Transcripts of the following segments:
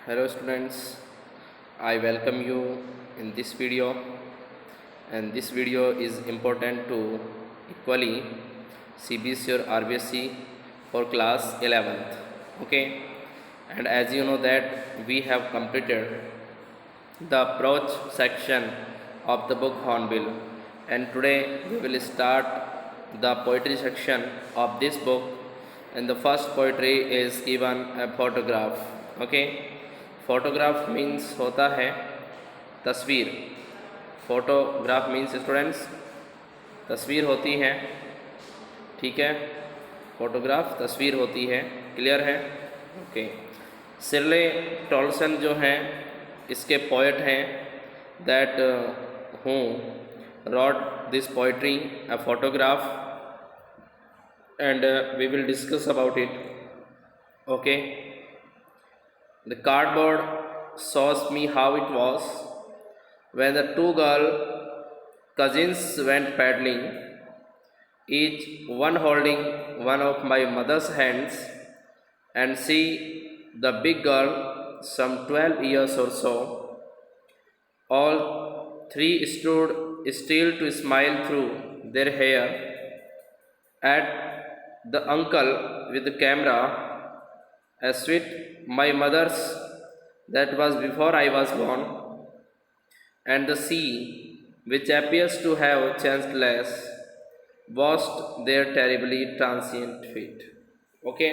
Hello students, I welcome you in this video, and this video is important to equally CBSE or RBSE for class 11th. Okay, and as you know that we have completed the approach section of the book Hornbill, and today we will start the poetry section of this book, and the first poetry is given a photograph. Okay, photograph means होता है तस्वीर। Photograph means students तस्वीर होती है, ठीक है। Photograph तस्वीर होती है, क्लियर है। ओके, शिर्ले टॉलसन जो हैं इसके पोएट हैं, दैट हूँ wrote this poetry a photograph, and we will discuss about it. Okay, the cardboard shows me how it was when the two girl cousins went paddling, each one holding one of my mother's hands, and she, the big girl, some 12 years or so. All three stood still to smile through their hair at the uncle with the camera, a sweet my mother's that was before I was born, and the sea, which appears to have changed less, washed their terribly transient feet. Okay,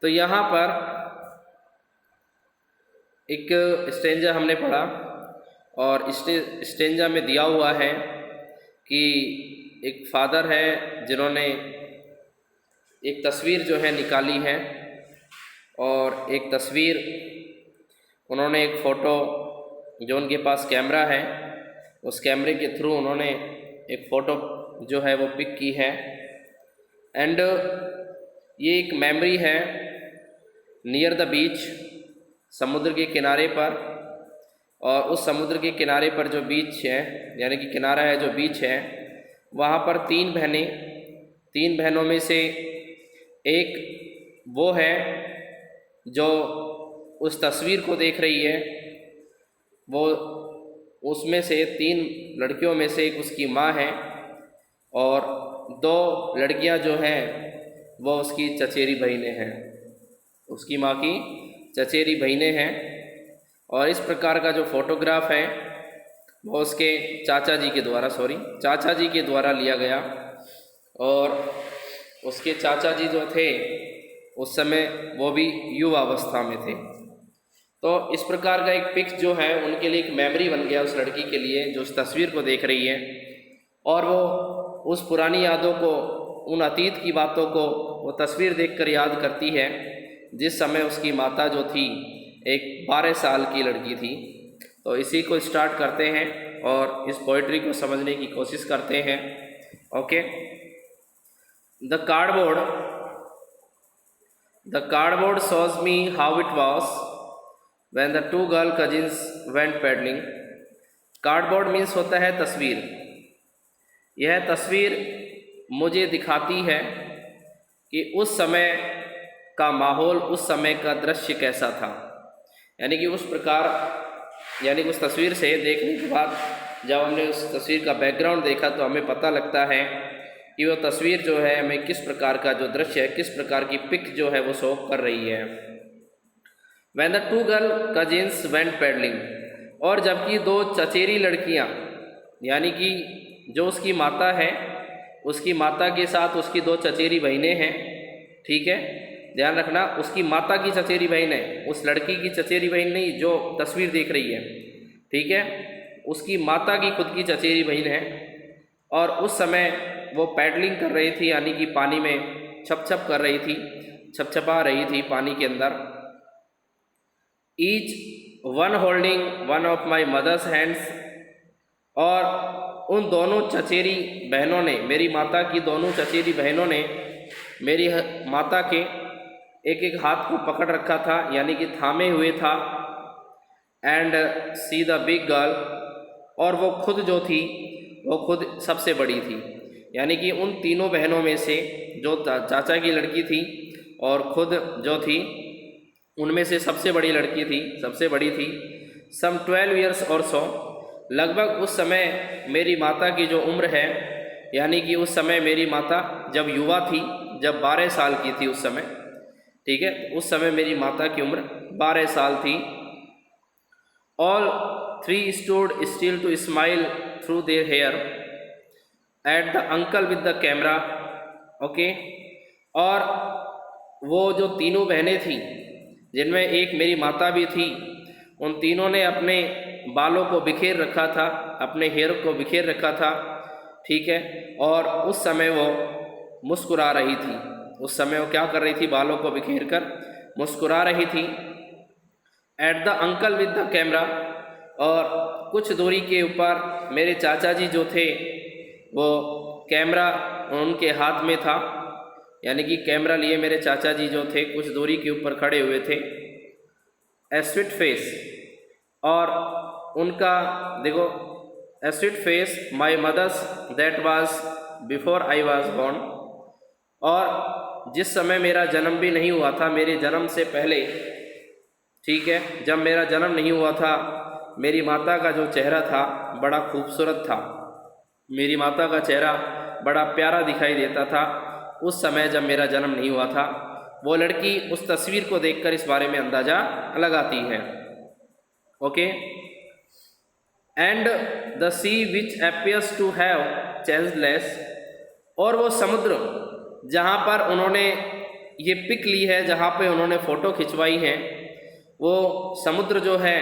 तो यहाँ पर एक stanza हमने पढ़ा, और stanza में दिया हुआ है कि एक फादर है जिन्होंने एक तस्वीर जो है निकाली है, और एक तस्वीर उन्होंने एक फ़ोटो जो उनके पास कैमरा है उस कैमरे के थ्रू उन्होंने एक फ़ोटो जो है वो पिक की है। एंड ये एक मेमोरी है नियर द बीच, समुद्र के किनारे पर, और उस समुद्र के किनारे पर जो बीच है, यानी कि किनारा है जो बीच है, वहाँ पर तीन बहनों में से एक वो है जो उस तस्वीर को देख रही है। वो उसमें से तीन लड़कियों में से एक उसकी माँ है, और दो लड़कियां जो हैं वो उसकी चचेरी बहनें हैं, उसकी माँ की चचेरी बहनें हैं। और इस प्रकार का जो फोटोग्राफ है वो उसके चाचा जी के द्वारा लिया गया, और उसके चाचा जी जो थे उस समय वो भी युवा अवस्था में थे। तो इस प्रकार का एक पिक्स जो है उनके लिए एक मेमोरी बन गया उस लड़की के लिए जो उस तस्वीर को देख रही है, और वो उस पुरानी यादों को, उन अतीत की बातों को वो तस्वीर देखकर याद करती है, जिस समय उसकी माता जो थी एक 12 साल की लड़की थी। तो इसी को स्टार्ट करते हैं और इस पोइट्री को समझने की कोशिश करते हैं। Okay, the cardboard shows me how it was when the two girl cousins went paddling. Cardboard means होता है तस्वीर। यह तस्वीर मुझे दिखाती है कि उस समय का माहौल, उस समय का दृश्य कैसा था। यानी कि उस प्रकार, यानी कि उस तस्वीर से देखने के बाद जब हमने उस तस्वीर का बैकग्राउंड देखा तो हमें पता लगता है कि वो तस्वीर जो है हमें किस प्रकार का जो दृश्य है, किस प्रकार की पिक जो है वो शो कर रही है। When the two girl cousins went paddling, और जबकि दो चचेरी लड़कियां, यानी कि जो उसकी माता है, उसकी माता के साथ उसकी दो चचेरी बहनें हैं, ठीक है, ध्यान रखना, उसकी माता की चचेरी बहन है, उस लड़की की चचेरी बहन नहीं जो तस्वीर देख रही है, ठीक है, उसकी माता की खुद की चचेरी बहन है। और उस समय वो पैडलिंग कर रही थी, यानी कि पानी में छपछपा रही थी पानी के अंदर। Each one holding one of my mother's hands, और उन दोनों चचेरी बहनों ने, मेरी माता की दोनों चचेरी बहनों ने मेरी माता के एक एक हाथ को पकड़ रखा था, यानी कि थामे हुए था। And see the big girl, और वो खुद जो थी वो खुद सबसे बड़ी थी, यानी कि उन तीनों बहनों में से जो चाचा की लड़की थी और खुद जो थी उनमें से सबसे बड़ी लड़की थी, सबसे बड़ी थी, सम 12 ईयर्स और सो, लगभग उस समय मेरी माता की जो उम्र है, यानी कि उस समय मेरी माता जब युवा थी, जब 12 साल की थी उस समय, ठीक है, उस समय मेरी माता की उम्र 12 साल थी। All three stood still to smile through their hair at the uncle with the camera, okay. और वो जो तीनों बहनें थी, जिनमें एक मेरी माता भी थी, उन तीनों ने अपने बालों को बिखेर रखा था, अपने हेयर को बिखेर रखा था, ठीक है। और उस समय वो मुस्कुरा रही थी, उस समय वो क्या कर रही थी, बालों को बिखेर कर मुस्कुरा रही थी। Eight the uncle with the camera, और कुछ दूरी के ऊपर मेरे चाचा जी जो थे, वो कैमरा उनके हाथ में था, यानी कि कैमरा लिए मेरे चाचा जी जो थे कुछ दूरी के ऊपर खड़े हुए थे। ए स्वीट फेस, और उनका देखो, a sweet face my mother's that was before I was born, और जिस समय मेरा जन्म भी नहीं हुआ था, मेरे जन्म से पहले, ठीक है, जब मेरा जन्म नहीं हुआ था, मेरी माता का जो चेहरा था बड़ा खूबसूरत था, मेरी माता का चेहरा बड़ा प्यारा दिखाई देता था उस समय जब मेरा जन्म नहीं हुआ था। वो लड़की उस तस्वीर को देखकर इस बारे में अंदाज़ा लगाती है, okay. And the sea which appears to have changed less, और वो समुद्र जहाँ पर उन्होंने ये पिक ली है, जहाँ पे उन्होंने फ़ोटो खिंचवाई है, वो समुद्र जो है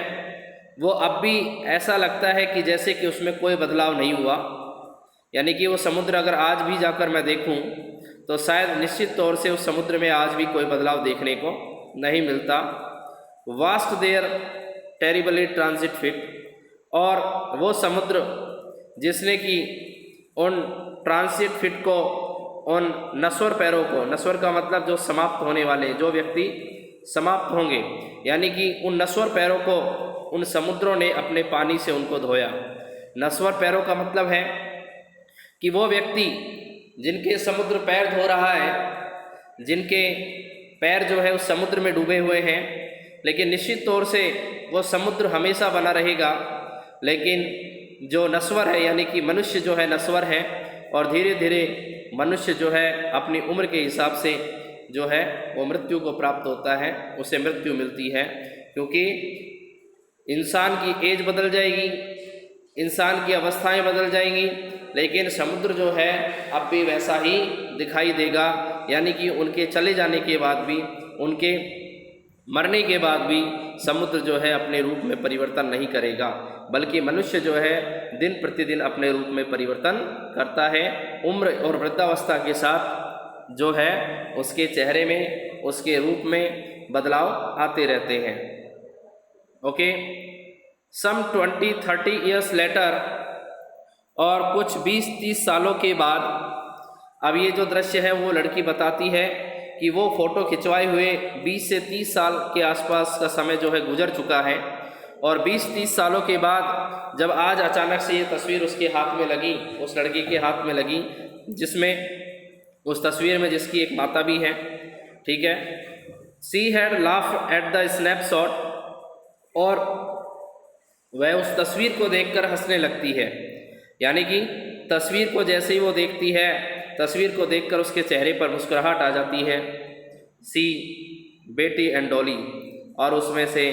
वो अब भी ऐसा लगता है कि जैसे कि उसमें कोई बदलाव नहीं हुआ, यानी कि वो समुद्र अगर आज भी जाकर मैं देखूं तो शायद निश्चित तौर से उस समुद्र में आज भी कोई बदलाव देखने को नहीं मिलता। Vast there terribly transit fit, और वो समुद्र जिसने कि उन ट्रांजिट फिट को, उन नश्वर पैरों को, नश्वर का मतलब जो समाप्त होने वाले, जो व्यक्ति समाप्त होंगे, यानी कि उन नश्वर पैरों को उन समुद्रों ने अपने पानी से उनको धोया। नश्वर पैरों का मतलब है कि वो व्यक्ति जिनके समुद्र पैर धो रहा है, जिनके पैर जो है उस समुद्र में डूबे हुए हैं, लेकिन निश्चित तौर से वो समुद्र हमेशा बना रहेगा, लेकिन जो नश्वर है, यानी कि मनुष्य जो है नश्वर है, और धीरे धीरे मनुष्य जो है अपनी उम्र के हिसाब से जो है वो मृत्यु को प्राप्त होता है, उसे मृत्यु मिलती है, क्योंकि इंसान की एज बदल जाएगी, इंसान की अवस्थाएं बदल जाएंगी, लेकिन समुद्र जो है अब भी वैसा ही दिखाई देगा, यानी कि उनके चले जाने के बाद भी, उनके मरने के बाद भी समुद्र जो है अपने रूप में परिवर्तन नहीं करेगा, बल्कि मनुष्य जो है दिन प्रतिदिन अपने रूप में परिवर्तन करता है। उम्र और वृद्धावस्था के साथ जो है उसके चेहरे में, उसके रूप में बदलाव आते रहते हैं, ओके। सम 20-30 ईयर्स लेटर, और कुछ 20-30 सालों के बाद, अब ये जो दृश्य है वो लड़की बताती है कि वो फ़ोटो खिंचवाए हुए 20 से 30 साल के आसपास का समय जो है गुजर चुका है, और 20-30 सालों के बाद जब आज अचानक से ये तस्वीर उसके हाथ में लगी, उस लड़की के हाथ में लगी, जिसमें उस तस्वीर में जिसकी एक माता भी है, ठीक है। She had laugh at the snapshot, और वह उस तस्वीर को देखकर हंसने लगती है, यानी कि तस्वीर को जैसे ही वो देखती है, तस्वीर को देखकर उसके चेहरे पर मुस्कुराहट आ जाती है। सी बेटी एंड डॉली, और उसमें से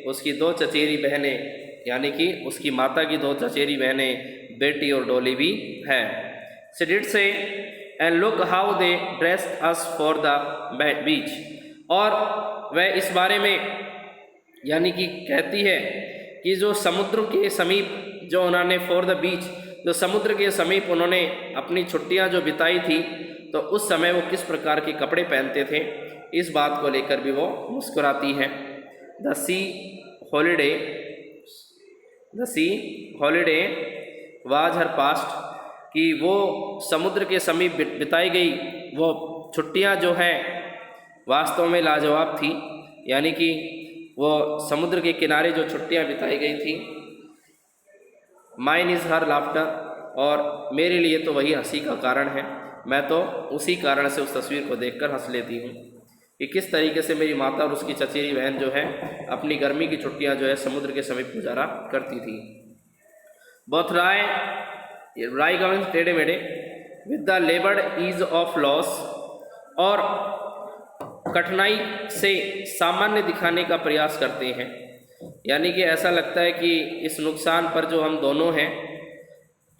उसकी 2 चचेरी बहनें, यानी कि उसकी माता की 2 चचेरी बहनें बेटी और डॉली भी है। सी डिड से and look how they dressed us for the beach, और वह इस बारे में यानी कि कहती है कि जो समुद्र के समीप जो उन्होंने फॉर द बीच, जो समुद्र के समीप उन्होंने अपनी छुट्टियां जो बिताई थी, तो उस समय वो किस प्रकार के कपड़े पहनते थे, इस बात को लेकर भी वो मुस्कुराती हैं। The C holiday was her past, कि वो समुद्र के समीप बिताई गई वो छुट्टियां जो हैं वास्तव में लाजवाब थी, यानी कि वो समुद्र के किनारे जो छुट्टियां बिताई गई थी। माइन इज़ हर लाफ्टर, और मेरे लिए तो वही हंसी का कारण है, मैं तो उसी कारण से उस तस्वीर को देखकर हंस लेती हूँ। कि किस तरीके से मेरी माता और उसकी चचेरी बहन जो है अपनी गर्मी की छुट्टियां जो है समुद्र के समीप गुजारा करती थी। बोथ राय गवर्नमेंट टेढ़े मेढ़े with the laboured ease of loss, और कठिनाई से सामान्य दिखाने का प्रयास करते हैं। यानी कि ऐसा लगता है कि इस नुकसान पर जो हम दोनों हैं,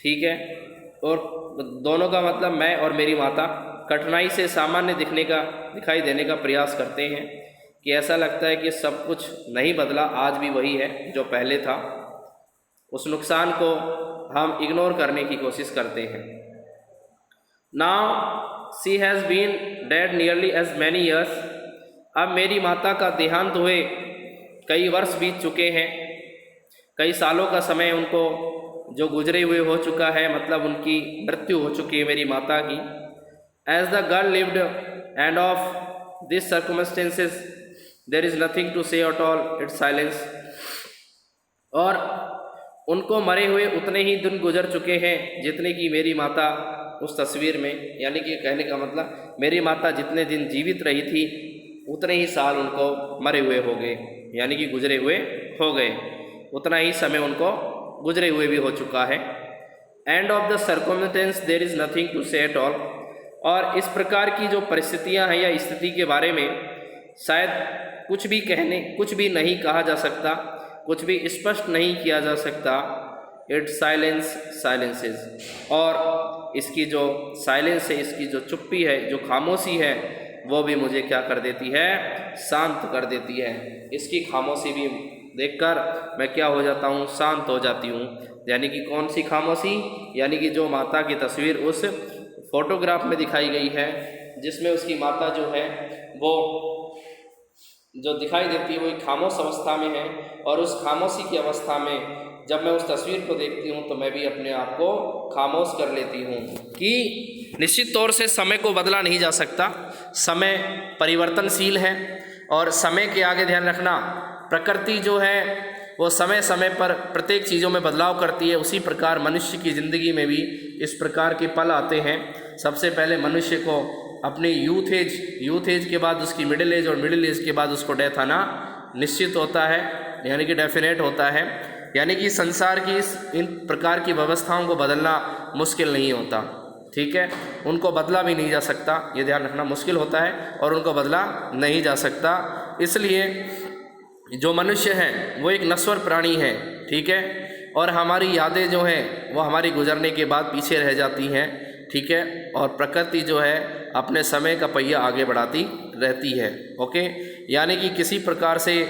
ठीक है, और दोनों का मतलब मैं और मेरी माता कठिनाई से सामान्य दिखाई देने का प्रयास करते हैं कि ऐसा लगता है कि सब कुछ नहीं बदला, आज भी वही है जो पहले था। उस नुकसान को हम इग्नोर करने की कोशिश करते हैं। Now she has been dead nearly as many years, अब मेरी माता का देहांत हुए कई वर्ष बीत चुके हैं, कई सालों का समय उनको जो गुजरे हुए हो चुका है, मतलब उनकी मृत्यु हो चुकी है मेरी माता की। As the girl lived and of this circumstances there is nothing to say at all it's silence, और उनको मरे हुए उतने ही दिन गुजर चुके हैं जितने कि मेरी माता उस तस्वीर में, यानी कि कहने का मतलब मेरी माता जितने दिन जीवित रही थी उतने ही साल उनको मरे हुए हो गए, यानी कि गुजरे हुए हो गए, उतना ही समय उनको गुजरे हुए भी हो चुका है। And of the circumstance there is nothing to say at all, और इस प्रकार की जो परिस्थितियां हैं या स्थिति के बारे में शायद कुछ भी नहीं कहा जा सकता, कुछ भी स्पष्ट नहीं किया जा सकता। इट साइलेंसेस, और इसकी जो साइलेंस है, इसकी जो चुप्पी है, जो खामोशी है, वो भी मुझे क्या कर देती है, शांत कर देती है। इसकी खामोशी भी देखकर मैं क्या हो जाता हूँ, शांत हो जाती हूँ। यानी कि कौन सी खामोशी, यानी कि जो माता की तस्वीर उस फोटोग्राफ में दिखाई गई है, जिसमें उसकी माता जो है वो जो दिखाई देती है वो एक खामोश अवस्था में है, और उस खामोशी की अवस्था में जब मैं उस तस्वीर को देखती हूँ तो मैं भी अपने आप को खामोश कर लेती हूँ कि निश्चित तौर से समय को बदला नहीं जा सकता, समय परिवर्तनशील है, और समय के आगे ध्यान रखना, प्रकृति जो है वो समय समय पर प्रत्येक चीज़ों में बदलाव करती है। उसी प्रकार मनुष्य की ज़िंदगी में भी इस प्रकार के पल आते हैं। सबसे पहले मनुष्य को अपने यूथ एज के बाद उसकी मिडिल एज, और मिडिल एज के बाद उसको डेथ आना निश्चित होता है, यानी कि डेफिनेट होता है। यानी कि संसार की इन प्रकार की व्यवस्थाओं को बदलना मुश्किल नहीं होता, ठीक है, उनको बदला भी नहीं जा सकता, ये ध्यान रखना, मुश्किल होता है और उनको बदला नहीं जा सकता। इसलिए जो मनुष्य है वो एक नश्वर प्राणी है, ठीक है, और हमारी यादें जो हैं वो हमारी गुजरने के बाद पीछे रह जाती हैं, ठीक है, और प्रकृति जो है अपने समय का पहिया आगे बढ़ाती रहती है। ओके, यानी कि किसी प्रकार से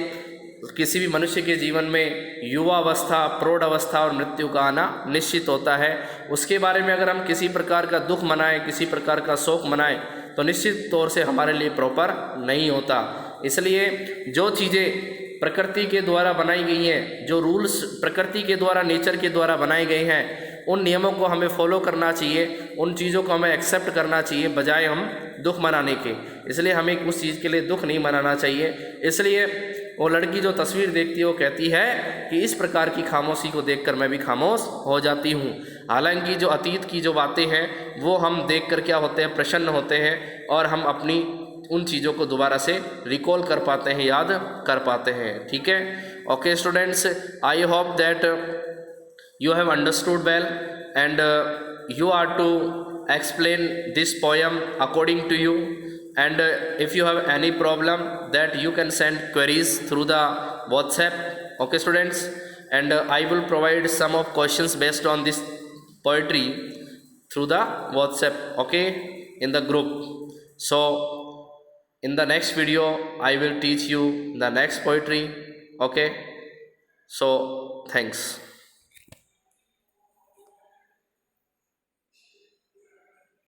किसी भी मनुष्य के जीवन में युवावस्था, प्रौढ़ अवस्था और मृत्यु का आना निश्चित होता है। उसके बारे में अगर हम किसी प्रकार का दुख मनाएं, किसी प्रकार का शोक मनाएं, तो निश्चित तौर से हमारे लिए प्रॉपर नहीं होता। इसलिए जो चीज़ें प्रकृति के द्वारा बनाई गई हैं, जो रूल्स प्रकृति के द्वारा, नेचर के द्वारा बनाए गए हैं, उन नियमों को हमें फॉलो करना चाहिए, उन चीज़ों को हमें एक्सेप्ट करना चाहिए, बजाय हम दुख मनाने के। इसलिए हमें उस चीज़ के लिए दुख नहीं मनाना चाहिए। इसलिए वो लड़की जो तस्वीर देखती है वो कहती है कि इस प्रकार की खामोशी को देखकर मैं भी खामोश हो जाती हूँ। हालांकि जो अतीत की जो बातें हैं वो हम देखकर क्या होते हैं, प्रसन्न होते हैं, और हम अपनी उन चीज़ों को दोबारा से रिकॉल कर पाते हैं, याद कर पाते हैं, ठीक है। Okay students, I hope that you have understood well, and you are to explain this poem according to you, and if you have any problem that you can send queries through the WhatsApp. Okay students, and I will provide some of questions based on this poetry through the WhatsApp, okay, in the group. So in the next video I will teach you the next poetry, okay. So thanks.